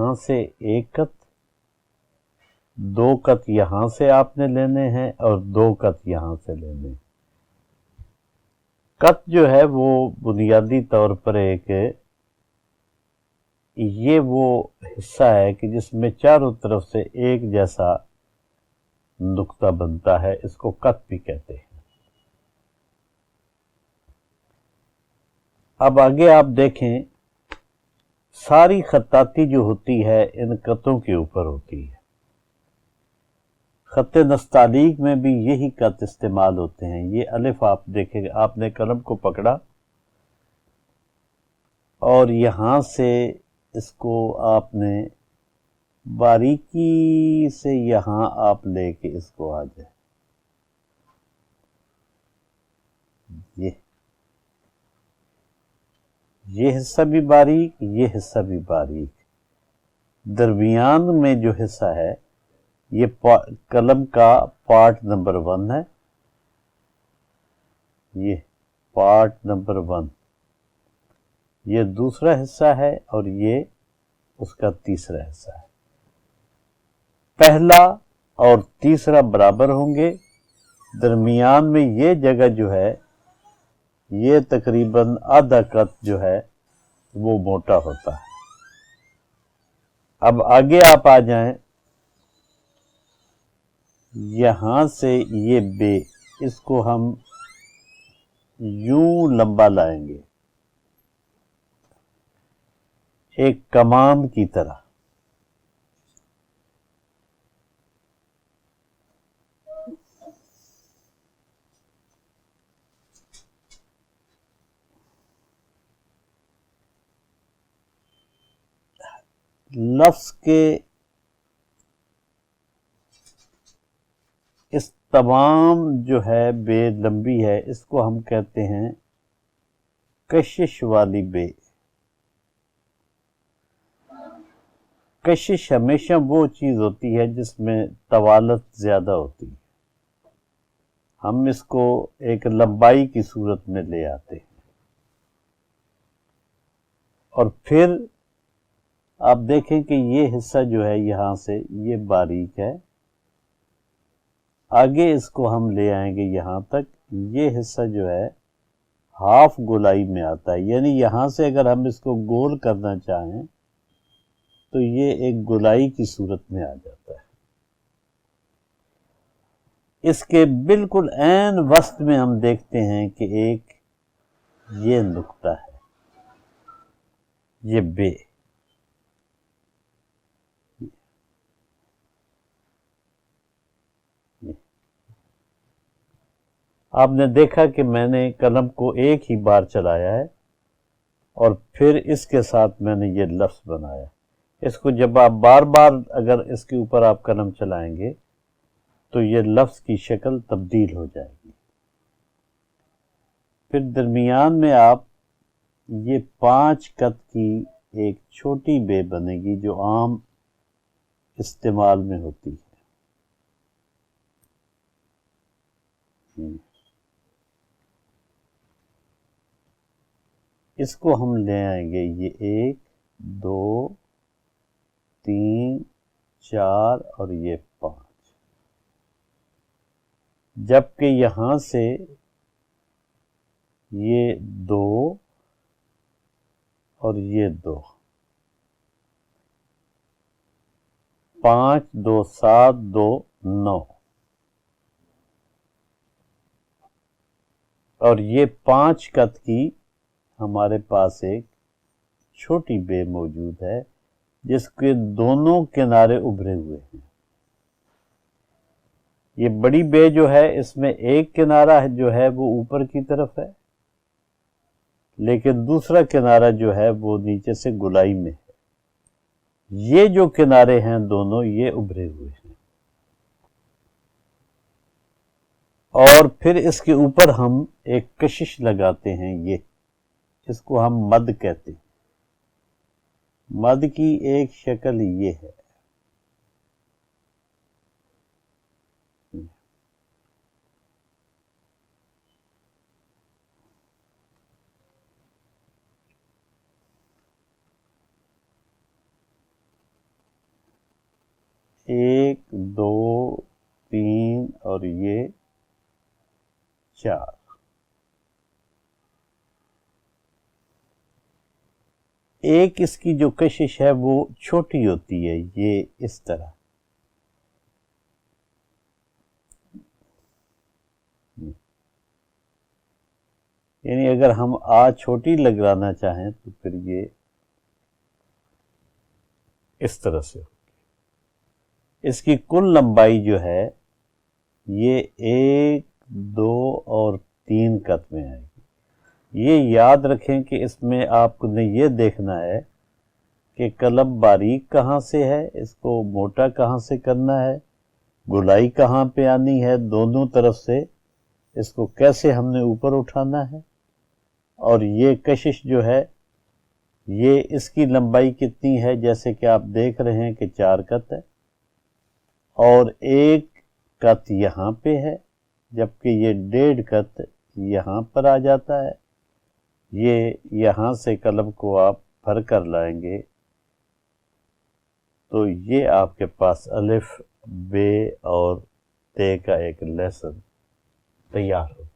یہاں سے ایک کت، 2 کت یہاں سے آپ نے لینے ہیں اور 2 کت یہاں سے لینے ہیں۔ کت جو ہے وہ بنیادی طور پر یہ وہ حصہ ہے کہ جس میں چاروں طرف سے ایک جیسا نقطہ بنتا ہے، اس کو کت بھی کہتے ہیں۔ اب آگے آپ دیکھیں، ساری خطاطی جو ہوتی ہے ان کتوں کے اوپر ہوتی ہے۔ خط نستعلیق میں بھی یہی کت استعمال ہوتے ہیں۔ یہ الف آپ دیکھیں، آپ نے قلم کو پکڑا اور یہاں سے اس کو آپ نے باریکی سے یہاں آپ لے کے اس کو آ جائیں، یہ حصہ بھی باریک، یہ حصہ بھی باریک، درمیان میں جو حصہ ہے یہ قلم کا پارٹ نمبر 1 ہے، یہ پارٹ نمبر 1، یہ دوسرا حصہ ہے اور یہ اس کا تیسرا حصہ ہے۔ پہلا اور تیسرا برابر ہوں گے، درمیان میں یہ جگہ جو ہے یہ تقریباً آدھا کت جو ہے وہ موٹا ہوتا ہے۔ اب آگے آپ آ جائیں، یہاں سے یہ بے، اس کو ہم یوں لمبا لائیں گے ایک کمان کی طرح۔ لفظ کے اس تمام جو ہے بے لمبی ہے، اس کو ہم کہتے ہیں کشش والی بے۔ کشش ہمیشہ وہ چیز ہوتی ہے جس میں طوالت زیادہ ہوتی ہے، ہم اس کو ایک لمبائی کی صورت میں لے آتے ہیں۔ اور پھر آپ دیکھیں کہ یہ حصہ جو ہے یہاں سے یہ باریک ہے، آگے اس کو ہم لے آئیں گے یہاں تک، یہ حصہ جو ہے ہاف گولائی میں آتا ہے، یعنی یہاں سے اگر ہم اس کو گول کرنا چاہیں تو یہ ایک گولائی کی صورت میں آ جاتا ہے۔ اس کے بالکل عین وسط میں ہم دیکھتے ہیں کہ ایک یہ نقطہ ہے، یہ بے۔ آپ نے دیکھا کہ میں نے قلم کو ایک ہی بار چلایا ہے اور پھر اس کے ساتھ میں نے یہ لفظ بنایا۔ اس کو جب آپ بار بار اگر اس کے اوپر آپ قلم چلائیں گے تو یہ لفظ کی شکل تبدیل ہو جائے گی۔ پھر درمیان میں آپ یہ 5 کت کی ایک چھوٹی بے بنے گی جو عام استعمال میں ہوتی ہے۔ اس کو ہم لے آئیں گے، یہ 1 2 3 4 اور یہ 5، جبکہ یہاں سے یہ 2 اور یہ 2، 5 2 7 2 9، اور یہ 5 کت کی ہمارے پاس ایک چھوٹی بے موجود ہے جس کے دونوں کنارے ابھرے ہوئے ہیں۔ یہ بڑی بے جو ہے اس میں ایک کنارہ جو ہے وہ اوپر کی طرف ہے، لیکن دوسرا کنارہ جو ہے وہ نیچے سے گولائی میں ہے۔ یہ جو کنارے ہیں دونوں یہ ابھرے ہوئے ہیں، اور پھر اس کے اوپر ہم ایک کشش لگاتے ہیں، یہ اس کو ہم مد کہتے ہیں۔ مد کی ایک شکل یہ ہے، 1 2 3 اور یہ 4. ایک اس کی جو کشش ہے وہ چھوٹی ہوتی ہے، یہ اس طرح. یعنی اگر ہم چھوٹی لگانا چاہیں تو پھر یہ اس طرح سے ہوگی. اس کی کل لمبائی جو ہے یہ 1 2 اور 3 قط میں آئے گی. یہ یاد رکھیں کہ اس میں آپ نے یہ دیکھنا ہے کہ قلم باریک کہاں سے ہے، اس کو موٹا کہاں سے کرنا ہے، گولائی کہاں پہ آنی ہے، دونوں طرف سے اس کو کیسے ہم نے اوپر اٹھانا ہے. اور یہ کشش جو ہے یہ اس کی لمبائی کتنی ہے، جیسے کہ آپ دیکھ رہے ہیں کہ 4 قط ہے اور 1 قط یہاں پہ ہے، جبکہ یہ 1.5 قط یہاں پر آ جاتا ہے. یہ یہاں سے قلم کو آپ بھر کر لائیں گے تو یہ آپ کے پاس الف ب اور ت کا ایک لیسن تیار ہو.